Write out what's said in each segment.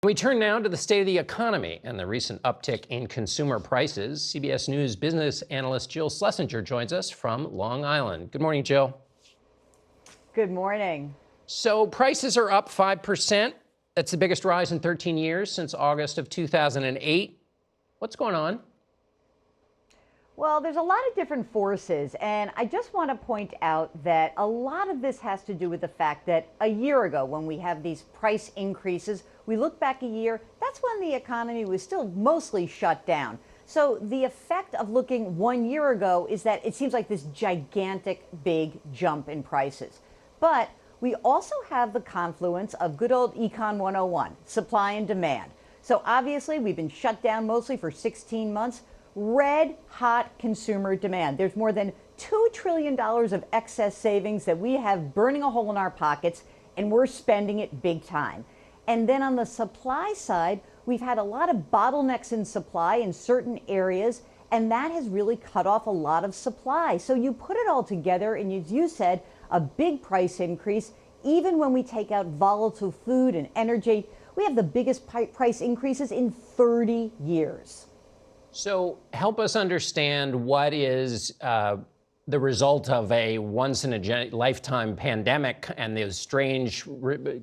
We turn now to the state of the economy and the recent uptick in consumer prices. CBS News business analyst Jill Schlesinger joins us from Long Island. Good morning, Jill. Good morning. So prices are up 5%. That's the biggest rise in 13 years since August of 2008. What's going on? Well, there's a lot of different forces, and I just want to point out that a lot of this has to do with the fact that a year ago, when we have these price increases, we look back a year, that's when the economy was still mostly shut down. So the effect of looking 1 year ago is that it seems like this gigantic big jump in prices. But we also have the confluence of good old Econ 101, supply and demand. So obviously we've been shut down mostly for 16 months. Red hot consumer demand. There's more than $2 trillion of excess savings that we have burning a hole in our pockets, and we're spending it big time. And then on the supply side, we've had a lot of bottlenecks in supply in certain areas, and that has really cut off a lot of supply. So you put it all together, and as you said, a big price increase. Even when we take out volatile food and energy, we have the biggest price increases in 30 years. So help us understand what is the result of a once-in-a-lifetime pandemic and the strange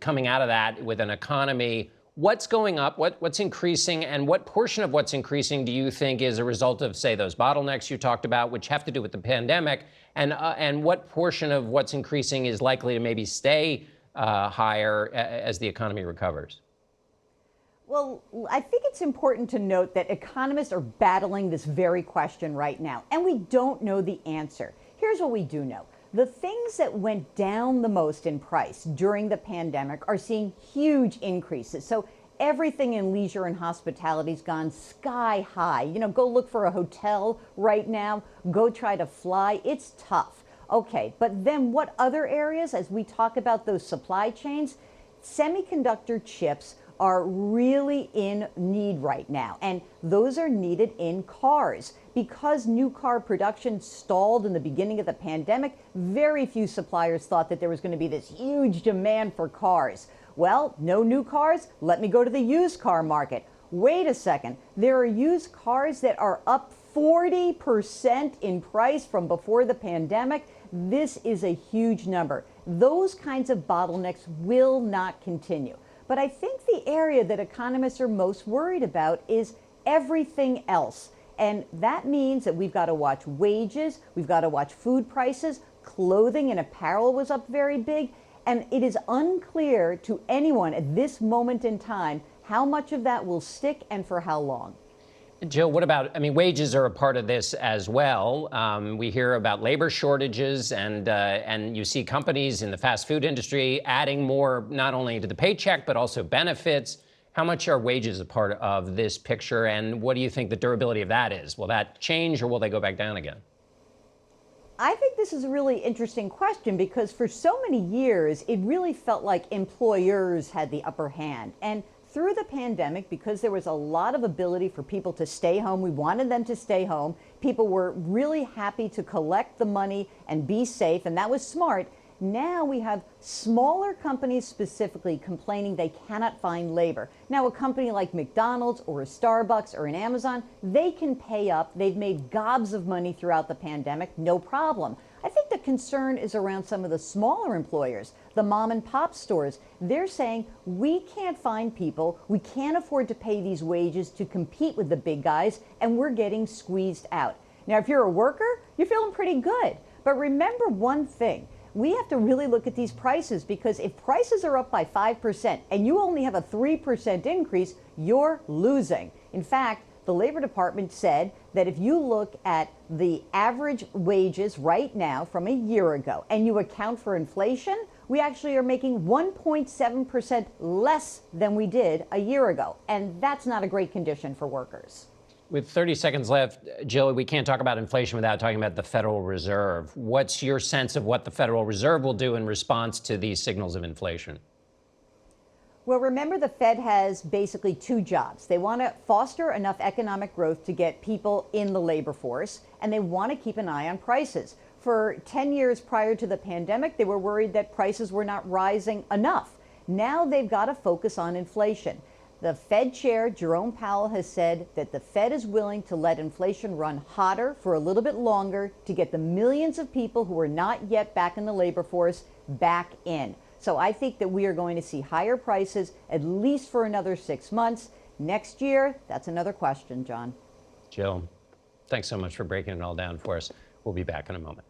coming out of that with an economy. What's going up? What's increasing? And what portion of what's increasing do you think is a result of, say, those bottlenecks you talked about, which have to do with the pandemic? And what portion of what's increasing is likely to maybe stay higher as the economy recovers? Well, I think it's important to note that economists are battling this very question right now, and we don't know the answer. Here's what we do know. The things that went down the most in price during the pandemic are seeing huge increases. So everything in leisure and hospitality's gone sky high. You know, go look for a hotel right now, go try to fly. It's tough. Okay, but then what other areas, as we talk about those supply chains, semiconductor chips are really in need right now, and those are needed in cars. Because new car production stalled in the beginning of the pandemic, very few suppliers thought that there was going to be this huge demand for cars. Well, no new cars? Let me go to the used car market. Wait a second, there are used cars that are up 40% in price from before the pandemic. This is a huge number. Those kinds of bottlenecks will not continue. But I think the area that economists are most worried about is everything else. And that means that we've got to watch wages, we've got to watch food prices, clothing and apparel was up very big. And it is unclear to anyone at this moment in time how much of that will stick and for how long. Jill, what about, wages are a part of this as well. We hear about labor shortages and you see companies in the fast food industry adding more, not only to the paycheck, but also benefits. How much are wages a part of this picture? And what do you think the durability of that is? Will that change or will they go back down again? I think this is a really interesting question because for so many years, it really felt like employers had the upper hand. And through the pandemic, because there was a lot of ability for people to stay home, we wanted them to stay home. People were really happy to collect the money and be safe, and that was smart. Now we have smaller companies specifically complaining they cannot find labor. Now a company like McDonald's or a Starbucks or an Amazon, they can pay up. They've made gobs of money throughout the pandemic, no problem. I think the concern is around some of the smaller employers, the mom and pop stores. They're saying we can't find people, we can't afford to pay these wages to compete with the big guys, and we're getting squeezed out. Now if you're a worker, you're feeling pretty good. But remember one thing. We have to really look at these prices because if prices are up by 5% and you only have a 3% increase, you're losing. In fact, the Labor Department said that if you look at the average wages right now from a year ago and you account for inflation, we actually are making 1.7% less than we did a year ago. And that's not a great condition for workers. With 30 seconds left, Jill, we can't talk about inflation without talking about the Federal Reserve. What's your sense of what the Federal Reserve will do in response to these signals of inflation? Well, remember, the Fed has basically two jobs. They want to foster enough economic growth to get people in the labor force, and they want to keep an eye on prices. For 10 years prior to the pandemic, they were worried that prices were not rising enough. Now they've got to focus on inflation. The Fed chair, Jerome Powell, has said that the Fed is willing to let inflation run hotter for a little bit longer to get the millions of people who are not yet back in the labor force back in. So I think that we are going to see higher prices at least for another 6 months. Next year, that's another question, John. Jill, thanks so much for breaking it all down for us. We'll be back in a moment.